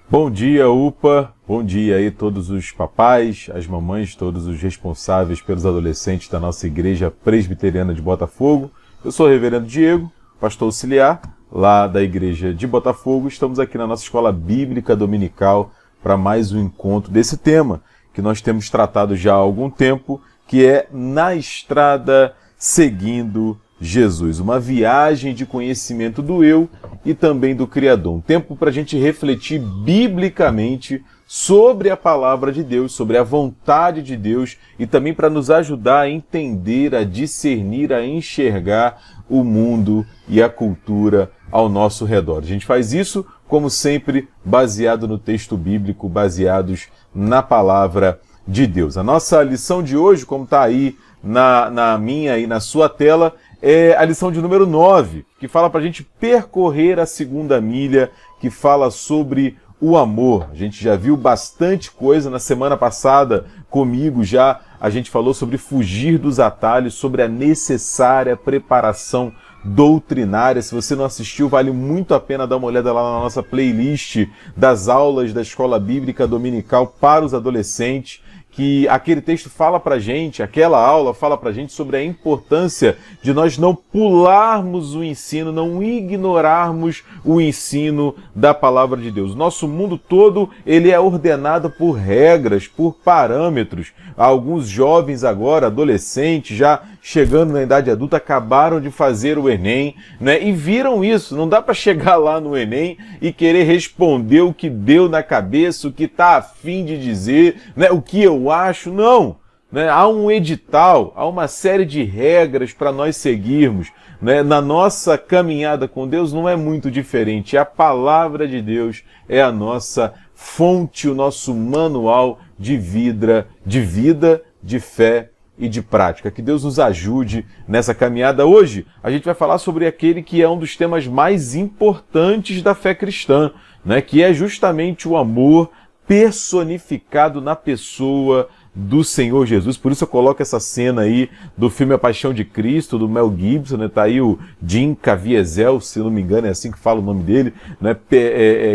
Bom dia, UPA. Bom dia aí todos os papais, as mamães, todos os responsáveis pelos adolescentes da nossa Igreja Presbiteriana de Botafogo. Eu sou o Reverendo Diego, pastor auxiliar lá da Igreja de Botafogo. Estamos aqui na nossa Escola Bíblica Dominical para mais um encontro desse tema que nós temos tratado já há algum tempo, que é Na Estrada Seguindo Jesus, uma viagem de conhecimento do eu e também do Criador. Um tempo para a gente refletir biblicamente sobre a palavra de Deus, sobre a vontade de Deus e também para nos ajudar a entender, a discernir, a enxergar o mundo e a cultura ao nosso redor. A gente faz isso, como sempre, baseado no texto bíblico, baseados na palavra de Deus. A nossa lição de hoje, como está aí na minha e na sua tela, é a lição de número 9, que fala para a gente percorrer a segunda milha, que fala sobre o amor. A gente já viu bastante coisa na semana passada comigo, já a gente falou sobre fugir dos atalhos, sobre a necessária preparação doutrinária. Se você não assistiu, vale muito a pena dar uma olhada lá na nossa playlist das aulas da Escola Bíblica Dominical para os adolescentes, que aquele texto fala pra gente, aquela aula fala pra gente sobre a importância de nós não pularmos o ensino, não ignorarmos o ensino da palavra de Deus. Nosso mundo todo, ele é ordenado por regras, por parâmetros. Alguns jovens agora, adolescentes, já chegando na idade adulta, acabaram de fazer o Enem, né? E viram isso. Não dá para chegar lá no Enem e querer responder o que deu na cabeça, o que está a fim de dizer, né? O que eu acho. Não. Né? Há um edital, há uma série de regras para nós seguirmos. Né? Na nossa caminhada com Deus não é muito diferente. A palavra de Deus é a nossa fonte, o nosso manual de vida, de fé e de prática. Que Deus nos ajude nessa caminhada. Hoje a gente vai falar sobre aquele que é um dos temas mais importantes da fé cristã, né? Que é justamente o amor personificado na pessoa do Senhor Jesus. Por isso eu coloco essa cena aí do filme A Paixão de Cristo, do Mel Gibson, né? Tá aí o Jim Caviezel, se não me engano é assim que fala o nome dele, né?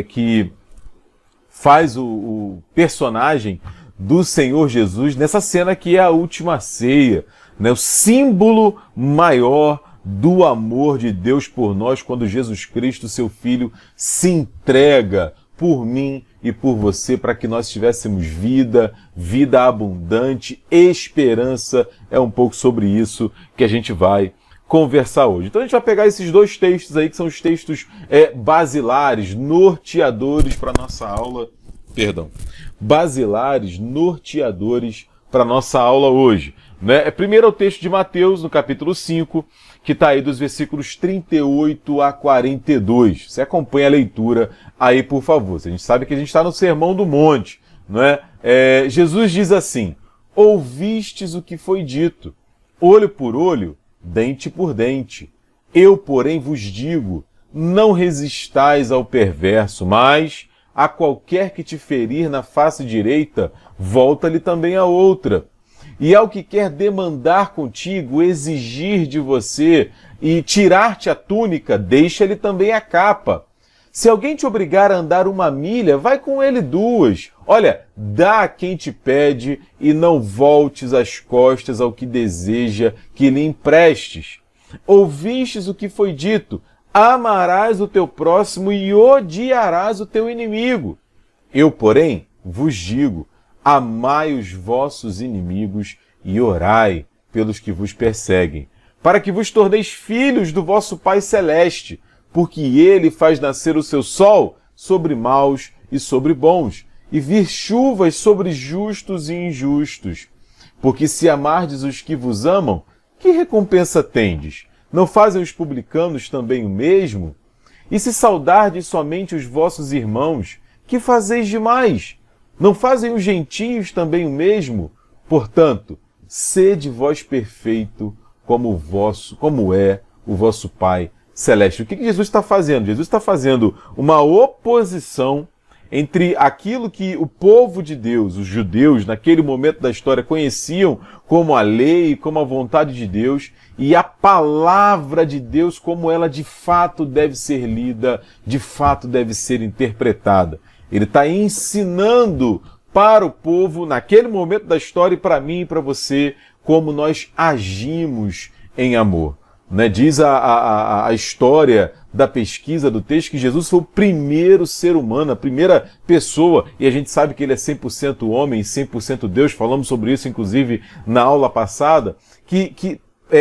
Que faz o personagem do Senhor Jesus nessa cena que é a última ceia, né? O símbolo maior do amor de Deus por nós, quando Jesus Cristo, seu Filho, se entrega por mim e por você, para que nós tivéssemos vida abundante, esperança. É um pouco sobre isso que a gente vai conversar hoje. Então a gente vai pegar esses dois textos aí, que são os textos basilares, norteadores para nossa aula, basilares, norteadores para nossa aula hoje. Né? Primeiro é o texto de Mateus, no capítulo 5, que está aí dos versículos 38 a 42. Você acompanha a leitura aí, por favor. A gente sabe que a gente está no Sermão do Monte. Né? Jesus diz assim: ouvistes o que foi dito, olho por olho, dente por dente. Eu, porém, vos digo, não resistais ao perverso, mas a qualquer que te ferir na face direita, volta-lhe também a outra. E ao que quer demandar contigo, exigir de você e tirar-te a túnica, deixa-lhe também a capa. Se alguém te obrigar a andar 1 milha, vai com ele 2. Olha, dá a quem te pede e não voltes as costas ao que deseja que lhe emprestes. Ouvistes o que foi dito: amarás o teu próximo e odiarás o teu inimigo. Eu, porém, vos digo, amai os vossos inimigos e orai pelos que vos perseguem, para que vos torneis filhos do vosso Pai Celeste, porque ele faz nascer o seu sol sobre maus e sobre bons, e vir chuvas sobre justos e injustos. Porque se amardes os que vos amam, que recompensa tendes? Não fazem os publicanos também o mesmo? E se saudardes somente os vossos irmãos, que fazeis demais? Não fazem os gentios também o mesmo? Portanto, sede vós perfeito, como é o vosso Pai Celeste. O que Jesus está fazendo? Jesus está fazendo uma oposição entre aquilo que o povo de Deus, os judeus, naquele momento da história, conheciam como a lei, como a vontade de Deus, e a palavra de Deus, como ela de fato deve ser lida, de fato deve ser interpretada. Ele está ensinando para o povo, naquele momento da história, e para mim e para você, como nós agimos em amor. Né? Diz a história da pesquisa do texto que Jesus foi o primeiro ser humano, a primeira pessoa, e a gente sabe que ele é 100% homem e 100% Deus, falamos sobre isso inclusive na aula passada, que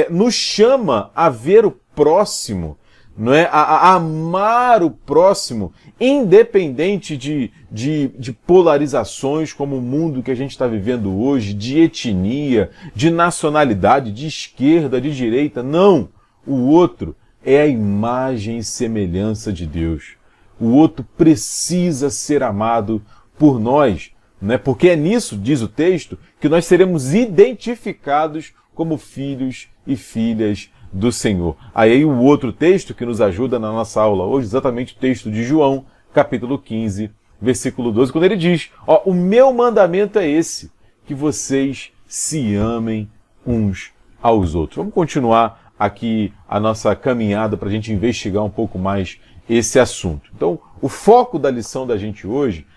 nos chama a ver o próximo, não é? A amar o próximo, independente de polarizações como o mundo que a gente está vivendo hoje, de etnia, de nacionalidade, de esquerda, de direita. Não! O outro é a imagem e semelhança de Deus. O outro precisa ser amado por nós, né? Porque é nisso, diz o texto, que nós seremos identificados como filhos e filhas do Senhor. Aí o outro texto que nos ajuda na nossa aula hoje, exatamente o texto de João, capítulo 15, versículo 12, quando ele diz, o meu mandamento é esse, que vocês se amem uns aos outros. Vamos continuar aqui a nossa caminhada para a gente investigar um pouco mais esse assunto. Então, o foco da lição da gente hoje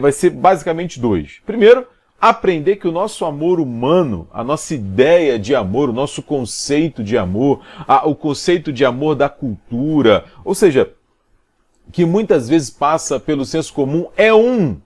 vai ser basicamente dois. Primeiro, aprender que o nosso amor humano, a nossa ideia de amor, o nosso conceito de amor, o conceito de amor da cultura, ou seja, que muitas vezes passa pelo senso comum, é um.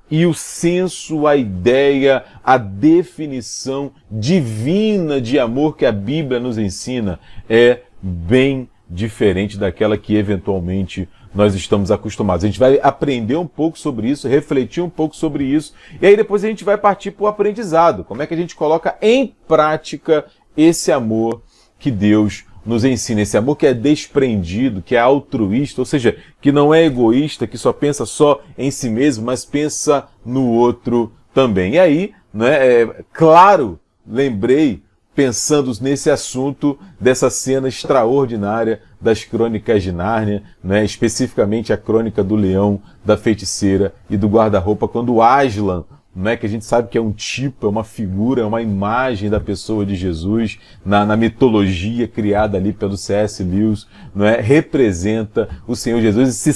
E o senso, a ideia, a definição divina de amor que a Bíblia nos ensina é bem diferente daquela que eventualmente nós estamos acostumados. A gente vai aprender um pouco sobre isso, refletir um pouco sobre isso, e aí depois a gente vai partir para o aprendizado. Como é que a gente coloca em prática esse amor que Deus nos ensina, esse amor que é desprendido, que é altruísta, ou seja, que não é egoísta, que só pensa só em si mesmo, mas pensa no outro também. E aí, né, claro, lembrei, pensando nesse assunto, dessa cena extraordinária das Crônicas de Nárnia, né, especificamente a crônica do leão, da feiticeira e do guarda-roupa, quando Aslan, não é, que a gente sabe que é um tipo, é uma figura, é uma imagem da pessoa de Jesus, na mitologia criada ali pelo C.S. Lewis, não é, representa o Senhor Jesus e se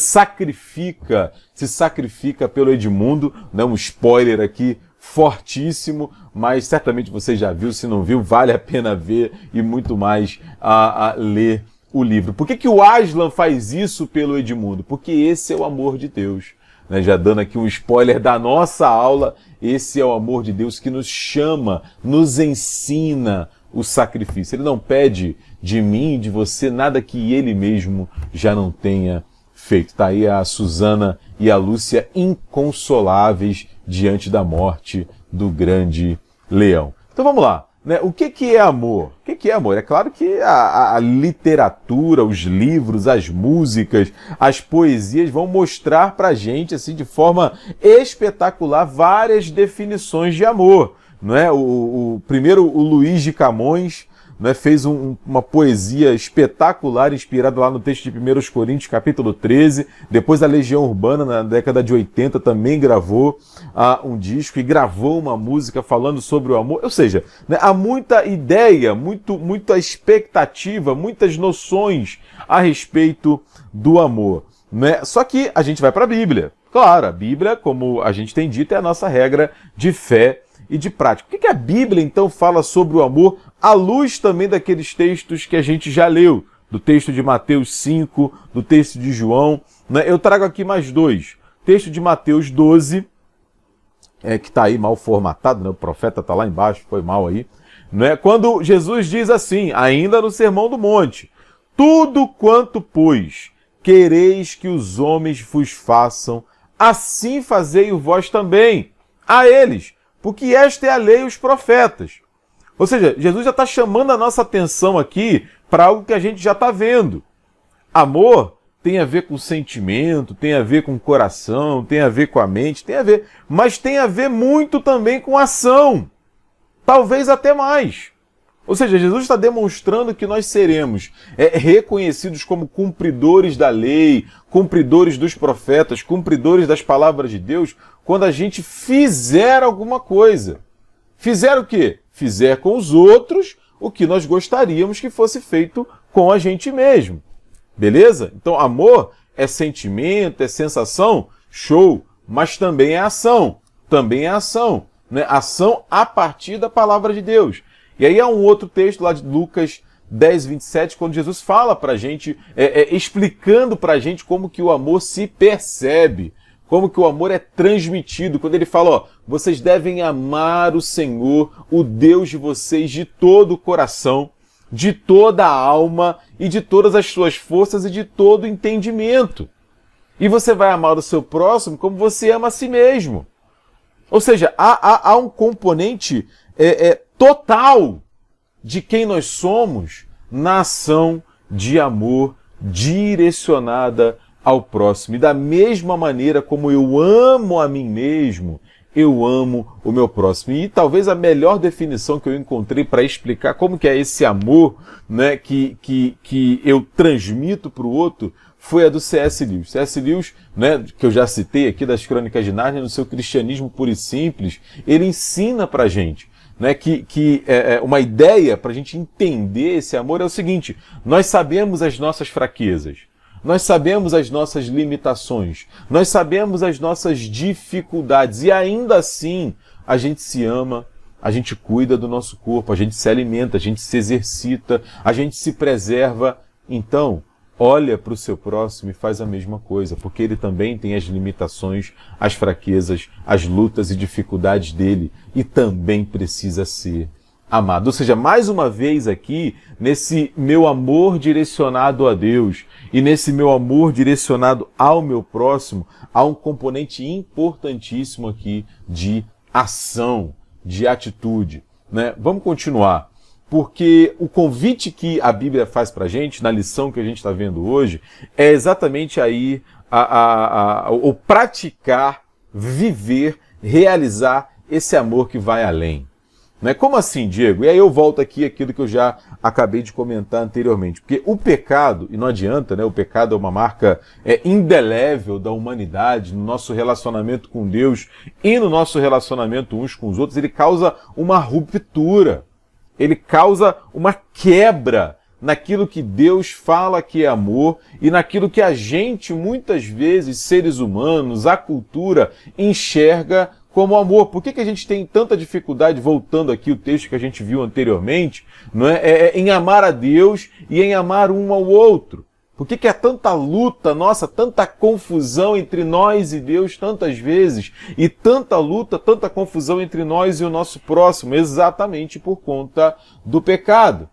sacrifica pelo Edmundo, né, um spoiler aqui fortíssimo, mas certamente você já viu, se não viu, vale a pena ver e muito mais a ler o livro. Por que o Aslan faz isso pelo Edmundo? Porque esse é o amor de Deus. Né, já dando aqui um spoiler da nossa aula, esse é o amor de Deus que nos chama, nos ensina o sacrifício. Ele não pede de mim, de você, nada que ele mesmo já não tenha feito. Está aí a Suzana e a Lúcia inconsoláveis diante da morte do grande leão. Então vamos lá. Né? O que é amor? O que é amor? É claro que a literatura, os livros, as músicas, as poesias vão mostrar pra gente, assim, de forma espetacular, várias definições de amor. Não é? Primeiro, o Luiz de Camões, né, fez uma poesia espetacular, inspirada lá no texto de 1 Coríntios, capítulo 13. Depois a Legião Urbana, na década de 80, também gravou um disco e gravou uma música falando sobre o amor. Ou seja, né, há muita ideia, muita expectativa, muitas noções a respeito do amor. Né? Só que a gente vai para a Bíblia. Claro, a Bíblia, como a gente tem dito, é a nossa regra de fé e de prática. O que a Bíblia, então, fala sobre o amor, à luz também daqueles textos que a gente já leu, do texto de Mateus 5, do texto de João, né? Eu trago aqui mais dois. Texto de Mateus 12, que está aí mal formatado, né? O profeta está lá embaixo, foi mal aí, né? Quando Jesus diz assim, ainda no Sermão do Monte, tudo quanto, pois, quereis que os homens vos façam, assim fazei-o vós também, a eles, porque esta é a lei e os profetas. Ou seja, Jesus já está chamando a nossa atenção aqui para algo que a gente já está vendo. Amor tem a ver com sentimento, tem a ver com o coração, tem a ver com a mente, tem a ver, mas tem a ver muito também com ação. Talvez até mais. Ou seja, Jesus está demonstrando que nós seremos reconhecidos como cumpridores da lei, cumpridores dos profetas, cumpridores das palavras de Deus, quando a gente fizer alguma coisa. Fizer o quê? Fizer com os outros o que nós gostaríamos que fosse feito com a gente mesmo. Beleza? Então, amor é sentimento, é sensação show, mas também é ação, né? Ação a partir da palavra de Deus. E aí há um outro texto lá de Lucas 10, 27, quando Jesus fala pra gente, explicando pra gente como que o amor se percebe, como que o amor é transmitido, quando ele fala, ó, vocês devem amar o Senhor, o Deus de vocês, de todo o coração, de toda a alma e de todas as suas forças e de todo o entendimento. E você vai amar o seu próximo como você ama a si mesmo. Ou seja, há um componente total de quem nós somos na ação de amor direcionada ao próximo. E da mesma maneira como eu amo a mim mesmo, eu amo o meu próximo. E talvez a melhor definição que eu encontrei para explicar como que é esse amor, né, que eu transmito para o outro foi a do C.S. Lewis. C.S. Lewis, né, que eu já citei aqui das Crônicas de Nárnia, no seu Cristianismo Puro e Simples, ele ensina para a gente, né, que uma ideia para a gente entender esse amor é o seguinte: nós sabemos as nossas fraquezas, nós sabemos as nossas limitações, nós sabemos as nossas dificuldades e ainda assim a gente se ama, a gente cuida do nosso corpo, a gente se alimenta, a gente se exercita, a gente se preserva. Então, olha para o seu próximo e faz a mesma coisa, porque ele também tem as limitações, as fraquezas, as lutas e dificuldades dele e também precisa ser amado. Ou seja, mais uma vez aqui, nesse meu amor direcionado a Deus e nesse meu amor direcionado ao meu próximo, há um componente importantíssimo aqui de ação, de atitude, né? Vamos continuar. Porque o convite que a Bíblia faz para a gente, na lição que a gente está vendo hoje, é exatamente aí o praticar, viver, realizar esse amor que vai além. Né? Como assim, Diego? E aí eu volto aqui àquilo que eu já acabei de comentar anteriormente. Porque o pecado, e não adianta, né? O pecado é uma marca indelével da humanidade, no nosso relacionamento com Deus e no nosso relacionamento uns com os outros, ele causa uma ruptura. Ele causa uma quebra naquilo que Deus fala que é amor e naquilo que a gente, muitas vezes, seres humanos, a cultura, enxerga como amor. Por que a gente tem tanta dificuldade, voltando aqui o texto que a gente viu anteriormente, não em amar a Deus e em amar um ao outro? Por que há tanta luta, nossa, tanta confusão entre nós e Deus tantas vezes? E tanta luta, tanta confusão entre nós e o nosso próximo? Exatamente por conta do pecado.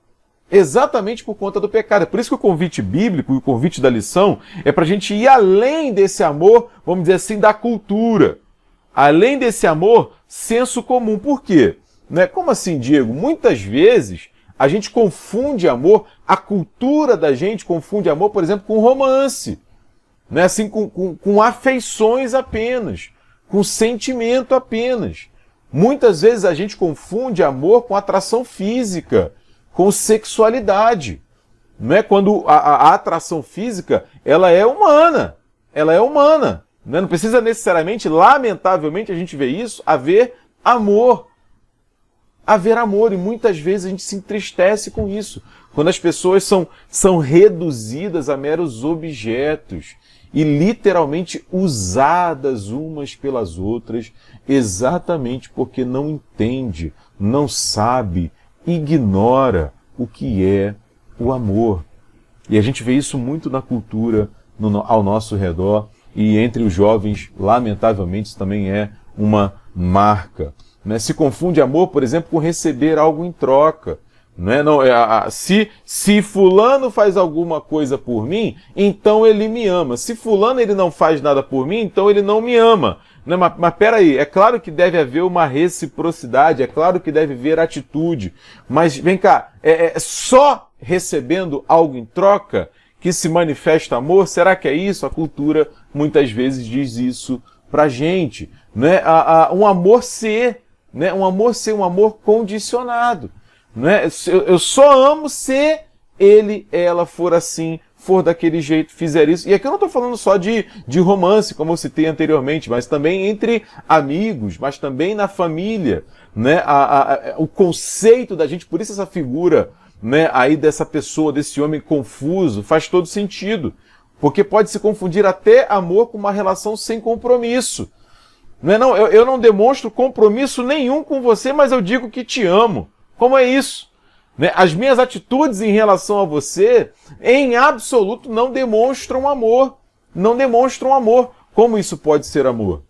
Exatamente por conta do pecado. É por isso que o convite bíblico e o convite da lição é para a gente ir além desse amor, vamos dizer assim, da cultura. Além desse amor, senso comum. Por quê? Como assim, Diego? Muitas vezes a gente confunde amor, a cultura da gente confunde amor, por exemplo, com romance. Assim, com afeições apenas, com sentimento apenas. Muitas vezes a gente confunde amor com atração física, com sexualidade. Quando a atração física, ela é humana. Ela é humana. Não precisa necessariamente, lamentavelmente, a gente vê isso, haver amor. Haver amor, e muitas vezes a gente se entristece com isso, quando as pessoas são reduzidas a meros objetos e literalmente usadas umas pelas outras, exatamente porque não entende, não sabe, ignora o que é o amor. E a gente vê isso muito na cultura, ao nosso redor, e entre os jovens, lamentavelmente, isso também é uma marca. Se confunde amor, por exemplo, com receber algo em troca. Se fulano faz alguma coisa por mim, então ele me ama. Se fulano ele não faz nada por mim, então ele não me ama. Mas peraí, é claro que deve haver uma reciprocidade, é claro que deve haver atitude. Mas vem cá, só recebendo algo em troca que se manifesta amor? Será que é isso? A cultura muitas vezes diz isso pra gente. Um amor ser... um amor condicionado. Eu só amo se ela for assim, for daquele jeito, fizer isso. E aqui eu não estou falando só de romance, como eu citei anteriormente, mas também entre amigos, mas também na família. O conceito da gente, por isso essa figura aí dessa pessoa, desse homem confuso, faz todo sentido. Porque pode se confundir até amor com uma relação sem compromisso. Não é não? Eu não demonstro compromisso nenhum com você, mas eu digo que te amo. Como é isso? Né? As minhas atitudes em relação a você, em absoluto, não demonstram amor. Não demonstram amor. Como isso pode ser amor?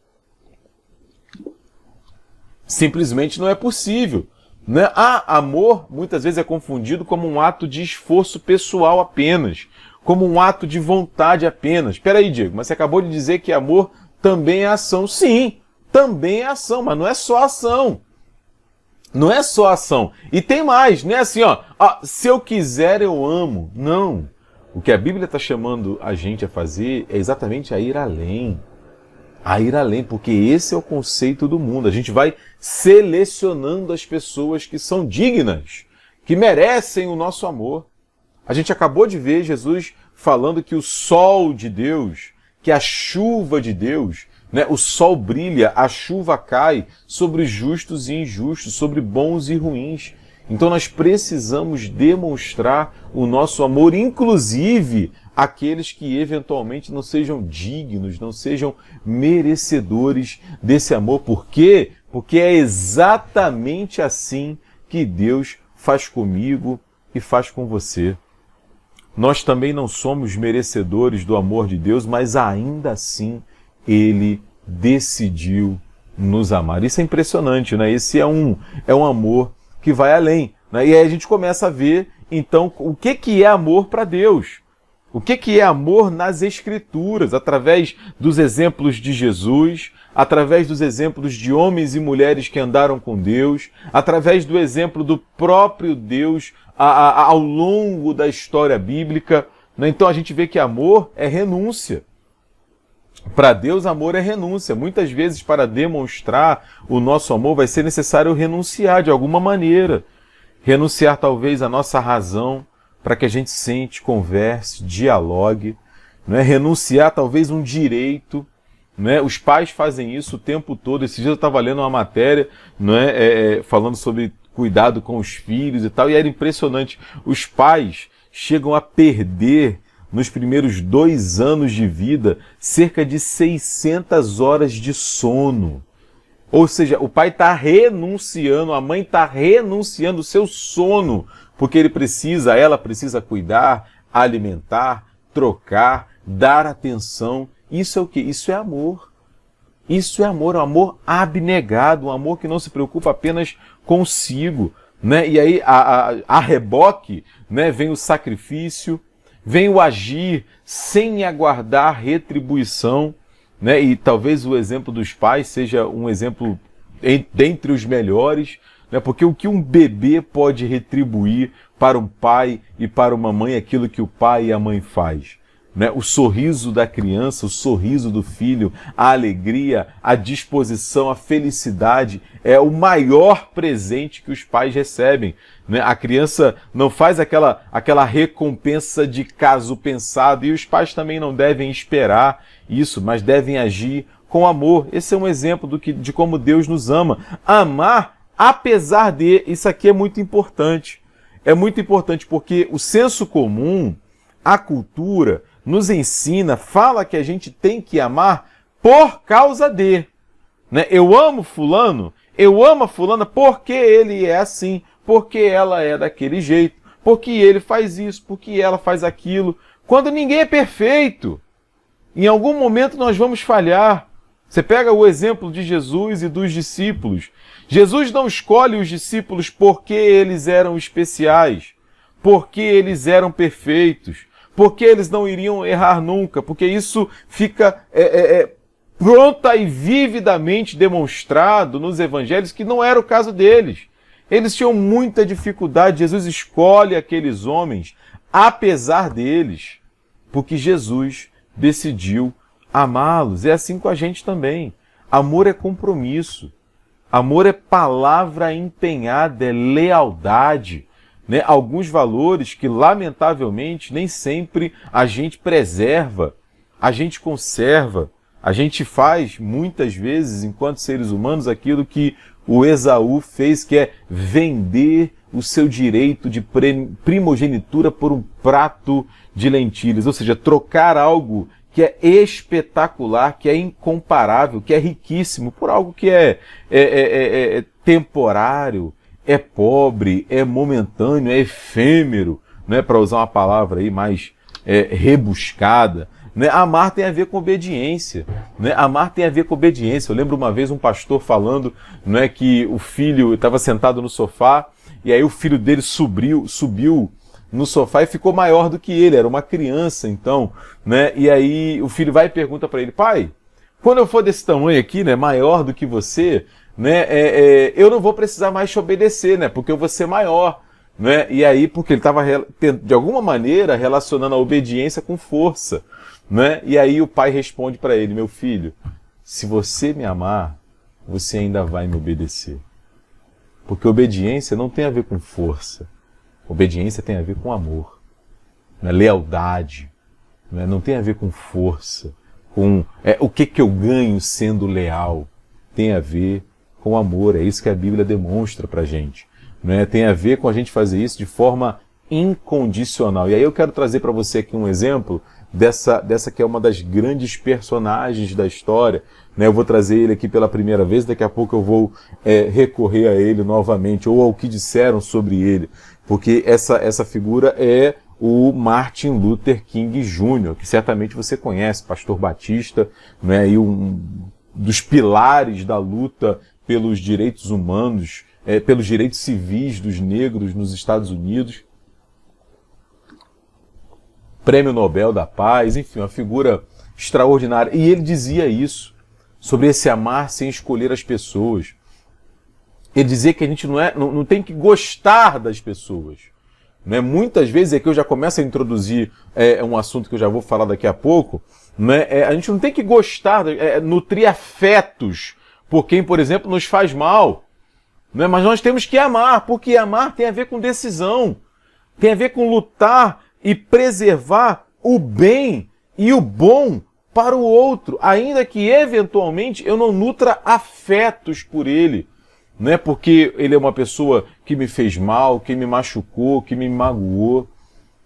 Simplesmente não é possível. Né? Amor muitas vezes é confundido como um ato de esforço pessoal apenas, como um ato de vontade apenas. Espera aí, Diego, mas você acabou de dizer que amor também é ação. Sim, também é ação, mas não é só ação. Não é só ação. E tem mais, não é assim, se eu quiser eu amo. Não. O que a Bíblia está chamando a gente a fazer é exatamente a ir além. A ir além, porque esse é o conceito do mundo. A gente vai selecionando as pessoas que são dignas, que merecem o nosso amor. A gente acabou de ver Jesus falando que o sol de Deus, que a chuva de Deus, né, o sol brilha, a chuva cai sobre justos e injustos, sobre bons e ruins. Então nós precisamos demonstrar o nosso amor, inclusive àqueles que eventualmente não sejam dignos, não sejam merecedores desse amor. Por quê? Porque é exatamente assim que Deus faz comigo e faz com você. Nós também não somos merecedores do amor de Deus, mas ainda assim Ele decidiu nos amar. Isso é impressionante, né? Esse é um amor que vai além. Né? E aí a gente começa a ver, então, o que é amor para Deus. O que é amor nas Escrituras, através dos exemplos de Jesus, através dos exemplos de homens e mulheres que andaram com Deus, através do exemplo do próprio Deus ao longo da história bíblica. Então a gente vê que amor é renúncia. Para Deus, amor é renúncia. Muitas vezes, para demonstrar o nosso amor, vai ser necessário renunciar de alguma maneira. Renunciar talvez à nossa razão, para que a gente sente, converse, dialogue. Não é? Renunciar talvez um direito. Não é? Os pais fazem isso o tempo todo. Esses dias eu estava lendo uma matéria, não é? Falando sobre cuidado com os filhos e tal, e era impressionante. Os pais chegam a perder, nos primeiros 2 anos de vida, cerca de 600 horas de sono. Ou seja, o pai está renunciando, a mãe está renunciando o seu sono, porque ela precisa cuidar, alimentar, trocar, dar atenção. Isso é o quê? Isso é amor. Isso é amor, um amor abnegado, um amor que não se preocupa apenas consigo. Né? E aí, a reboque, né, vem o sacrifício, vem o agir sem aguardar retribuição. Né? E talvez o exemplo dos pais seja um exemplo dentre os melhores, né? Porque o que um bebê pode retribuir para um pai e para uma mãe é aquilo que o pai e a mãe faz. Né? O sorriso da criança, o sorriso do filho, a alegria, a disposição, a felicidade é o maior presente que os pais recebem. Né? A criança não faz aquela recompensa de caso pensado, e os pais também não devem esperar isso, mas devem agir com amor. Esse é um exemplo de como Deus nos ama. Amar, apesar de... Isso aqui é muito importante. É muito importante porque o senso comum, a cultura, nos ensina, fala que a gente tem que amar por causa de. Né? Eu amo fulano, eu amo a fulana porque ele é assim, porque ela é daquele jeito, porque ele faz isso, porque ela faz aquilo. Quando ninguém é perfeito, em algum momento nós vamos falhar. Você pega o exemplo de Jesus e dos discípulos. Jesus não escolhe os discípulos porque eles eram especiais, porque eles eram perfeitos, porque eles não iriam errar nunca, porque isso fica pronta e vividamente demonstrado nos evangelhos que não era o caso deles. Eles tinham muita dificuldade. Jesus escolhe aqueles homens, apesar deles, porque Jesus decidiu amá-los. É assim com a gente também. Amor é compromisso. Amor é palavra empenhada, é lealdade. Né? Alguns valores que, lamentavelmente, nem sempre a gente preserva, a gente conserva. A gente faz, muitas vezes, enquanto seres humanos, aquilo que o Esaú fez, que é vender o seu direito de primogenitura por um prato de lentilhas, ou seja, trocar algo que é espetacular, que é incomparável, que é riquíssimo, por algo que é temporário, é pobre, é momentâneo, é efêmero, né, para usar uma palavra aí mais rebuscada. Né? Amar tem a ver com obediência. Né? Amar tem a ver com obediência. Eu lembro uma vez um pastor falando, né, que o filho estava sentado no sofá e aí o filho dele subiu no sofá e ficou maior do que ele, era uma criança então, né? E aí o filho vai e pergunta para ele: pai, quando eu for desse tamanho aqui, né, maior do que você, né, eu não vou precisar mais te obedecer, né, porque eu vou ser maior, né? E aí, porque ele estava de alguma maneira relacionando a obediência com força, né? E aí o pai responde para ele: meu filho, se você me amar, você ainda vai me obedecer. Porque obediência não tem a ver com força. Obediência tem a ver com amor, né? Lealdade, né? Não tem a ver com força, com o que eu ganho sendo leal. Tem a ver com amor, é isso que a Bíblia demonstra pra gente. Né? Tem a ver com a gente fazer isso de forma incondicional. E aí eu quero trazer para você aqui um exemplo dessa que é uma das grandes personagens da história. Né? Eu vou trazer ele aqui pela primeira vez, daqui a pouco eu vou recorrer a ele novamente, ou ao que disseram sobre ele, porque essa figura é o Martin Luther King Jr., que certamente você conhece, pastor batista, né? E um dos pilares da luta pelos direitos humanos, pelos direitos civis dos negros nos Estados Unidos. Prêmio Nobel da Paz, enfim, uma figura extraordinária. E ele dizia isso, sobre esse amar sem escolher as pessoas. Ele dizia que a gente não tem que gostar das pessoas. Né? Muitas vezes, aqui eu já começo a introduzir um assunto que eu já vou falar daqui a pouco, né? A gente não tem que gostar, nutrir afetos por quem, por exemplo, nos faz mal. Né? Mas nós temos que amar, porque amar tem a ver com decisão, tem a ver com lutar e preservar o bem e o bom para o outro, ainda que eventualmente eu não nutra afetos por ele, não é porque ele é uma pessoa que me fez mal, que me machucou, que me magoou.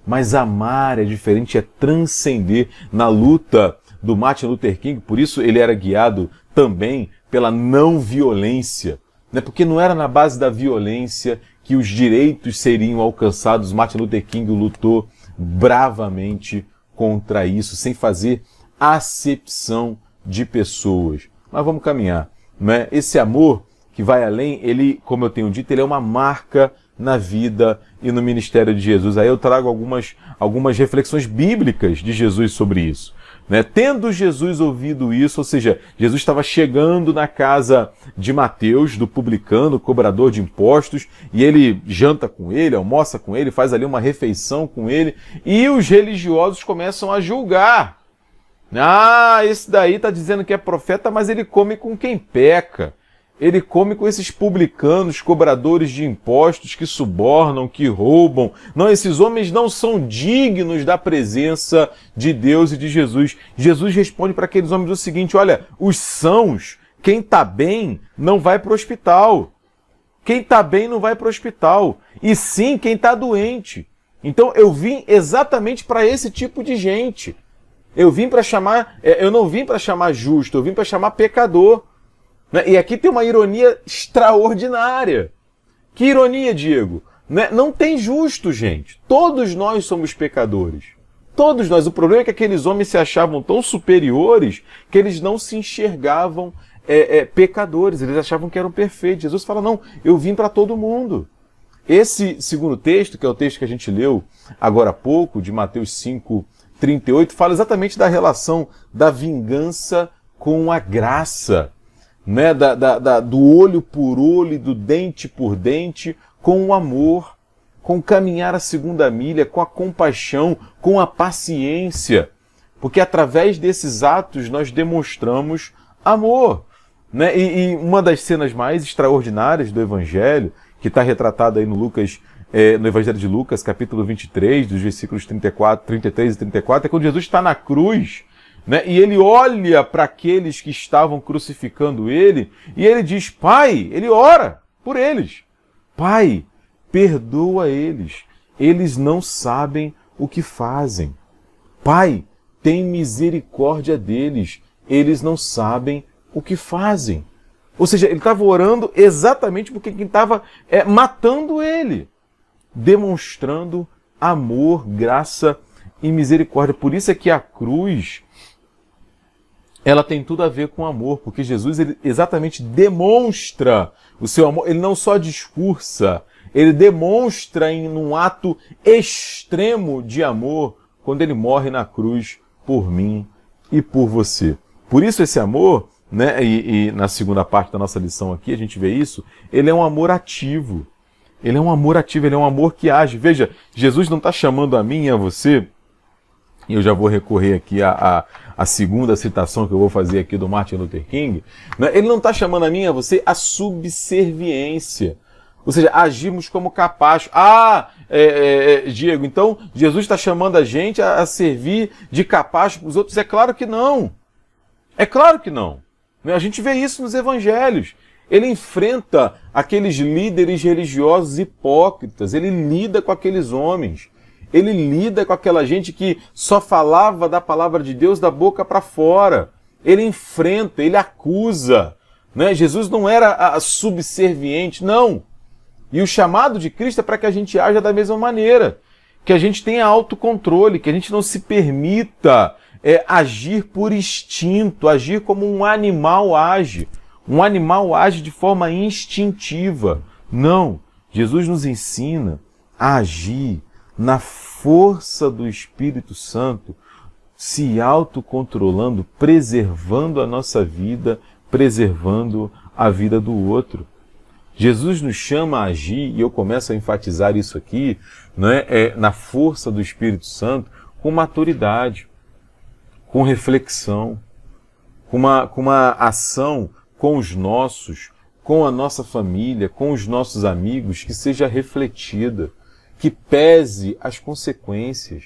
Mas amar é diferente, é transcender. Na luta do Martin Luther King, por isso ele era guiado também pela não violência, né? Porque não era na base da violência que os direitos seriam alcançados. Martin Luther King lutou bravamente contra isso, sem fazer acepção de pessoas. Mas vamos caminhar, né? Esse amor que vai além, ele, como eu tenho dito, ele é uma marca na vida e no ministério de Jesus. Aí eu trago algumas reflexões bíblicas de Jesus sobre isso. Né? Tendo Jesus ouvido isso, ou seja, Jesus estava chegando na casa de Mateus, do publicano, cobrador de impostos, e ele janta com ele, almoça com ele, faz ali uma refeição com ele, e os religiosos começam a julgar. Ah, esse daí está dizendo que é profeta, mas ele come com quem peca. Ele come com esses publicanos, cobradores de impostos, que subornam, que roubam. Não, esses homens não são dignos da presença de Deus e de Jesus. Jesus responde para aqueles homens o seguinte: olha, os sãos, quem está bem, não vai para o hospital. Quem está bem não vai para o hospital. E sim, quem está doente. Então eu vim exatamente para esse tipo de gente. Eu não vim para chamar justo, eu vim para chamar pecador. E aqui tem uma ironia extraordinária. Que ironia, Diego? Não tem justo, gente. Todos nós somos pecadores. Todos nós. O problema é que aqueles homens se achavam tão superiores que eles não se enxergavam pecadores. Eles achavam que eram perfeitos. Jesus fala: não, eu vim para todo mundo. Esse segundo texto, que é o texto que a gente leu agora há pouco, de Mateus 5:38, fala exatamente da relação da vingança com a graça. Né, do olho por olho e do dente por dente, com o amor, com caminhar a segunda milha, com a compaixão, com a paciência. Porque através desses atos nós demonstramos amor. Né? E uma das cenas mais extraordinárias do Evangelho, que está retratada aí no Evangelho de Lucas, capítulo 23, dos versículos 33 e 34, é quando Jesus está na cruz, né? E ele olha para aqueles que estavam crucificando ele e ele diz, Pai, ele ora por eles. Pai, perdoa eles. Eles não sabem o que fazem. Pai, tem misericórdia deles. Eles não sabem o que fazem. Ou seja, ele estava orando exatamente porque quem estava matando ele. Demonstrando amor, graça e misericórdia. Por isso é que a cruz, ela tem tudo a ver com amor, porque Jesus ele exatamente demonstra o seu amor. Ele não só discursa, ele demonstra em um ato extremo de amor quando ele morre na cruz por mim e por você. Por isso esse amor, né, e na segunda parte da nossa lição aqui a gente vê isso, ele é um amor ativo. Ele é um amor ativo, ele é um amor que age. Veja, Jesus não está chamando a mim e a você, e eu já vou recorrer aqui à segunda citação que eu vou fazer aqui do Martin Luther King, né? Ele não está chamando a mim e a você a subserviência. Ou seja, agirmos como capaz. Diego, então Jesus está chamando a gente a servir de capaz para os outros? É claro que não. É claro que não. A gente vê isso nos evangelhos. Ele enfrenta aqueles líderes religiosos hipócritas, ele lida com aqueles homens, ele lida com aquela gente que só falava da palavra de Deus da boca para fora. Ele enfrenta, ele acusa. Né? Jesus não era subserviente, não. E o chamado de Cristo é para que a gente haja da mesma maneira, que a gente tenha autocontrole, que a gente não se permita agir por instinto, agir como um animal age. Um animal age de forma instintiva. Não. Jesus nos ensina a agir na força do Espírito Santo, se autocontrolando, preservando a nossa vida, preservando a vida do outro. Jesus nos chama a agir, e eu começo a enfatizar isso aqui, né, na força do Espírito Santo, com maturidade, com reflexão, com uma ação com os nossos, com a nossa família, com os nossos amigos, que seja refletida, que pese as consequências.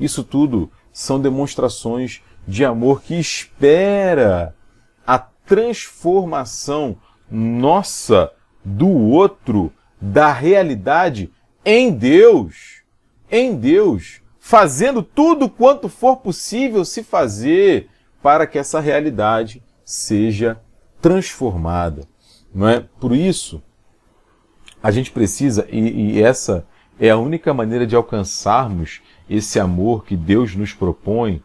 Isso tudo são demonstrações de amor que espera a transformação nossa do outro, da realidade em Deus, fazendo tudo quanto for possível se fazer para que essa realidade seja transformada, não é? Por isso, a gente precisa, e essa é a única maneira de alcançarmos esse amor que Deus nos propõe,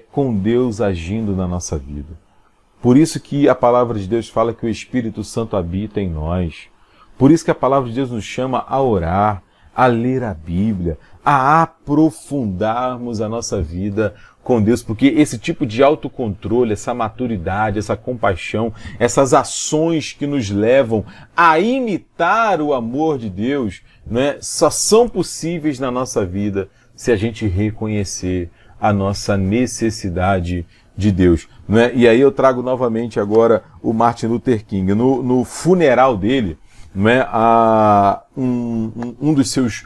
com Deus agindo na nossa vida. Por isso que a palavra de Deus fala que o Espírito Santo habita em nós. Por isso que a palavra de Deus nos chama a orar, a ler a Bíblia, a aprofundarmos a nossa vida com Deus, porque esse tipo de autocontrole, essa maturidade, essa compaixão, essas ações que nos levam a imitar o amor de Deus, né, só são possíveis na nossa vida se a gente reconhecer a nossa necessidade de Deus. Né? E aí eu trago novamente agora o Martin Luther King. No funeral dele, né, um dos seus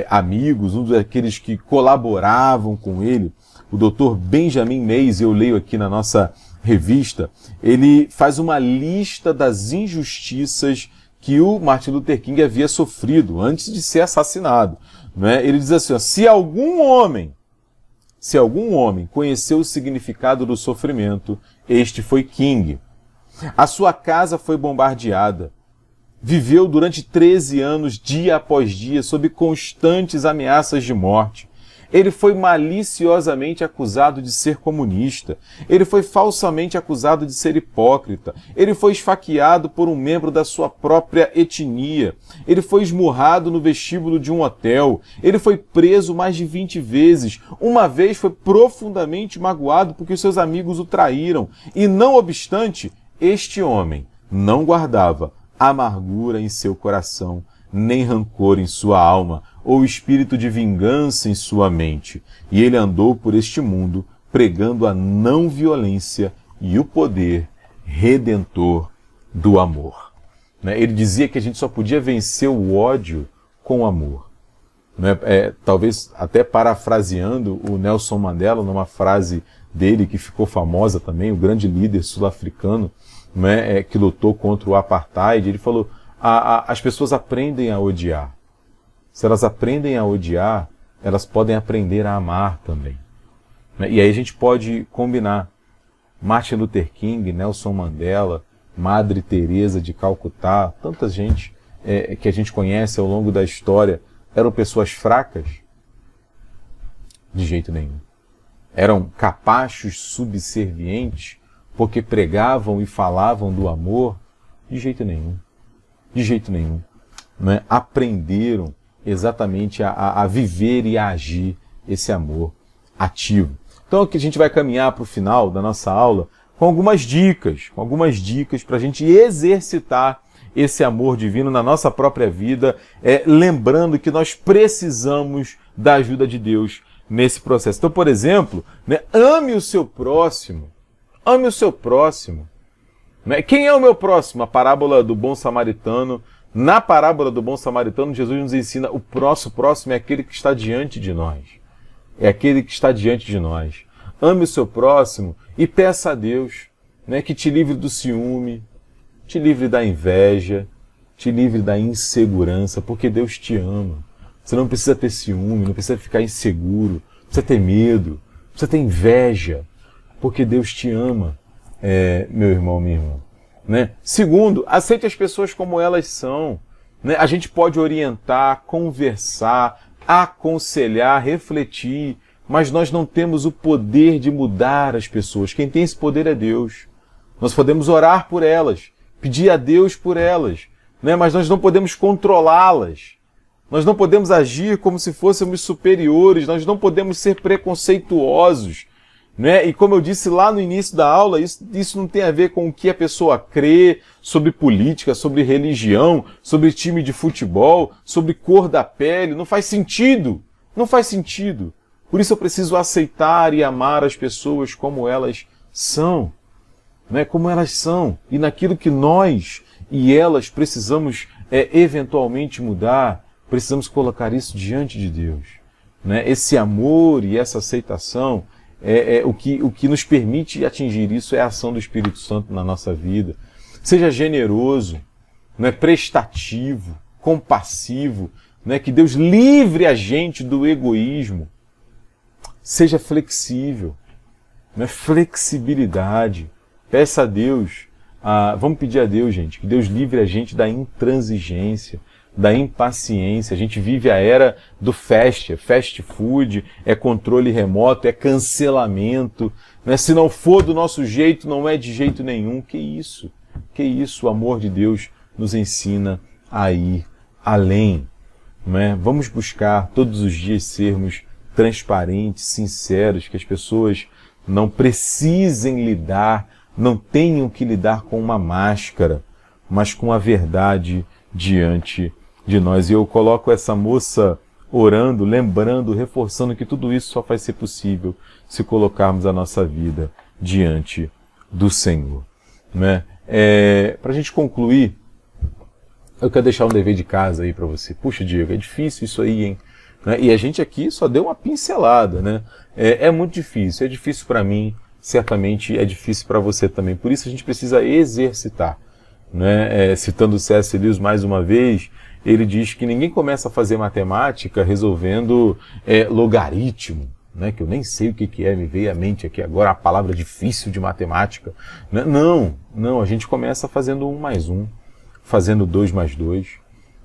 amigos, um daqueles que colaboravam com ele, o Dr. Benjamin Mays, eu leio aqui na nossa revista, ele faz uma lista das injustiças que o Martin Luther King havia sofrido antes de ser assassinado. Né? Ele diz assim, ó, se algum homem conheceu o significado do sofrimento, este foi King. A sua casa foi bombardeada. Viveu durante 13 anos, dia após dia, sob constantes ameaças de morte. Ele foi maliciosamente acusado de ser comunista. Ele foi falsamente acusado de ser hipócrita. Ele foi esfaqueado por um membro da sua própria etnia. Ele foi esmurrado no vestíbulo de um hotel. Ele foi preso mais de 20 vezes. Uma vez foi profundamente magoado porque os seus amigos o traíram. E não obstante, este homem não guardava amargura em seu coração, nem rancor em sua alma, ou espírito de vingança em sua mente. E ele andou por este mundo pregando a não violência e o poder redentor do amor. Ele dizia que a gente só podia vencer o ódio com amor. né? Talvez até parafraseando o Nelson Mandela, numa frase dele que ficou famosa também, o grande líder sul-africano, né, que lutou contra o apartheid, ele falou, as pessoas aprendem a odiar. Se elas aprendem a odiar, elas podem aprender a amar também. E aí a gente pode combinar. Martin Luther King, Nelson Mandela, Madre Teresa de Calcutá, tanta gente que a gente conhece ao longo da história, eram pessoas fracas? De jeito nenhum. Eram capachos subservientes porque pregavam e falavam do amor? De jeito nenhum. De jeito nenhum. Né? Aprenderam exatamente a viver e a agir esse amor ativo. Então aqui a gente vai caminhar para o final da nossa aula com algumas dicas para a gente exercitar esse amor divino na nossa própria vida, lembrando que nós precisamos da ajuda de Deus nesse processo. Então, por exemplo, né, ame o seu próximo. Ame o seu próximo. Né? Quem é o meu próximo? A parábola do bom samaritano. Na parábola do bom samaritano, Jesus nos ensina o próximo é aquele que está diante de nós. É aquele que está diante de nós. Ame o seu próximo e peça a Deus, né, que te livre do ciúme, te livre da inveja, te livre da insegurança, porque Deus te ama. Você não precisa ter ciúme, não precisa ficar inseguro, não precisa ter medo, não precisa ter inveja, porque Deus te ama, meu irmão, minha irmã. Né? Segundo, aceite as pessoas como elas são. Né? A gente pode orientar, conversar, aconselhar, refletir, mas nós não temos o poder de mudar as pessoas. Quem tem esse poder é Deus. Nós podemos orar por elas, pedir a Deus por elas, né? Mas nós não podemos controlá-las. Nós não podemos agir como se fôssemos superiores, nós não podemos ser preconceituosos. Né? E como eu disse lá no início da aula, isso não tem a ver com o que a pessoa crê sobre política, sobre religião, sobre time de futebol, sobre cor da pele. Não faz sentido. Não faz sentido. Por isso eu preciso aceitar e amar as pessoas como elas são. Né? Como elas são. E naquilo que nós e elas precisamos eventualmente mudar, precisamos colocar isso diante de Deus. Né? Esse amor e essa aceitação o que nos permite atingir isso é a ação do Espírito Santo na nossa vida. Seja generoso, né, prestativo, compassivo, né, que Deus livre a gente do egoísmo. Seja flexível, né, flexibilidade. Peça a Deus, vamos pedir a Deus, gente, que Deus livre a gente da intransigência, da impaciência. A gente vive a era do fast food, é controle remoto, é cancelamento. Né? Se não for do nosso jeito, não é de jeito nenhum. Que isso? O amor de Deus nos ensina a ir além. Né? Vamos buscar todos os dias sermos transparentes, sinceros, que as pessoas não precisem lidar, não tenham que lidar com uma máscara, mas com a verdade diante de nós. E eu coloco essa moça orando, lembrando, reforçando que tudo isso só vai ser possível se colocarmos a nossa vida diante do Senhor. Né? Para a gente concluir, eu quero deixar um dever de casa aí para você. Puxa, Diego, é difícil isso aí, hein? Né? E a gente aqui só deu uma pincelada, né? É muito difícil, é difícil para mim, certamente é difícil para você também. Por isso a gente precisa exercitar. Né? Citando o C.S. Lewis mais uma vez, ele diz que ninguém começa a fazer matemática resolvendo logaritmo, né? Que eu nem sei o que é, me veio à mente aqui agora a palavra difícil de matemática. Né? Não, a gente começa fazendo 1 mais 1, fazendo 2 mais 2.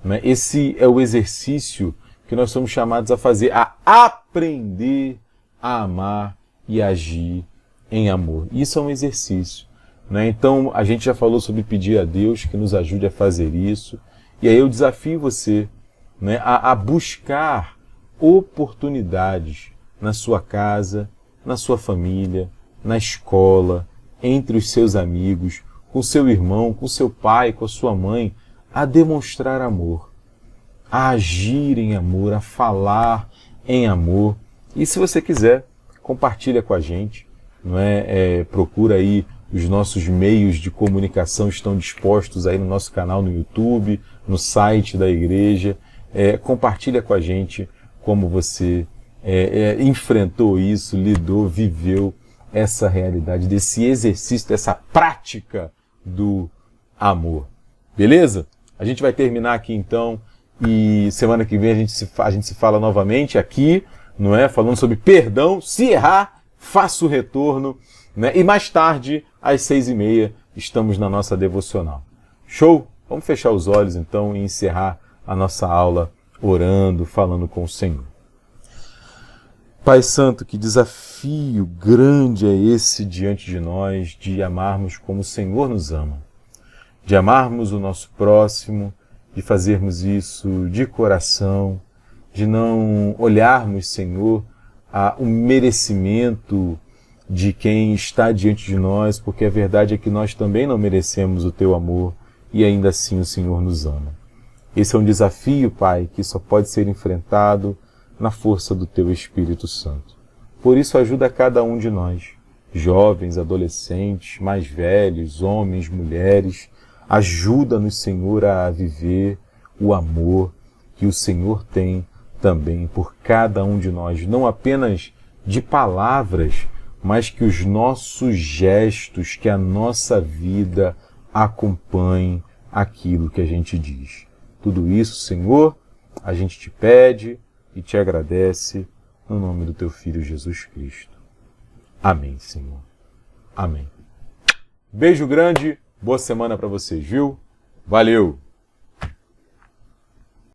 Né? Esse é o exercício que nós somos chamados a fazer, a aprender a amar e agir em amor. Isso é um exercício. Né? Então, a gente já falou sobre pedir a Deus que nos ajude a fazer isso. E aí eu desafio você, né, a buscar oportunidades na sua casa, na sua família, na escola, entre os seus amigos, com seu irmão, com seu pai, com a sua mãe, a demonstrar amor, a agir em amor, a falar em amor. E se você quiser, compartilha com a gente. Não procura aí. Os nossos meios de comunicação estão dispostos aí no nosso canal no YouTube, no site da igreja. Compartilha com a gente, como você enfrentou isso, lidou, viveu essa realidade, desse exercício, dessa prática do amor. Beleza? A gente vai terminar aqui então, e semana que vem a gente se fala novamente aqui, não é? Falando sobre perdão, se errar, faça o retorno, né? E mais tarde, às 6h30, estamos na nossa devocional. Show? Vamos fechar os olhos então e encerrar a nossa aula orando, falando com o Senhor. Pai Santo, que desafio grande é esse diante de nós de amarmos como o Senhor nos ama, de amarmos o nosso próximo, de fazermos isso de coração, de não olharmos, Senhor, o merecimento de quem está diante de nós, porque a verdade é que nós também não merecemos o Teu amor e ainda assim o Senhor nos ama. Esse é um desafio, Pai, que só pode ser enfrentado na força do Teu Espírito Santo. Por isso ajuda cada um de nós, jovens, adolescentes, mais velhos, homens, mulheres, ajuda-nos, Senhor, a viver o amor que o Senhor tem também por cada um de nós, não apenas de palavras, mas que os nossos gestos, que a nossa vida acompanhe aquilo que a gente diz. Tudo isso, Senhor, a gente te pede e te agradece no nome do Teu Filho Jesus Cristo. Amém, Senhor. Amém. Beijo grande, boa semana para vocês, viu? Valeu!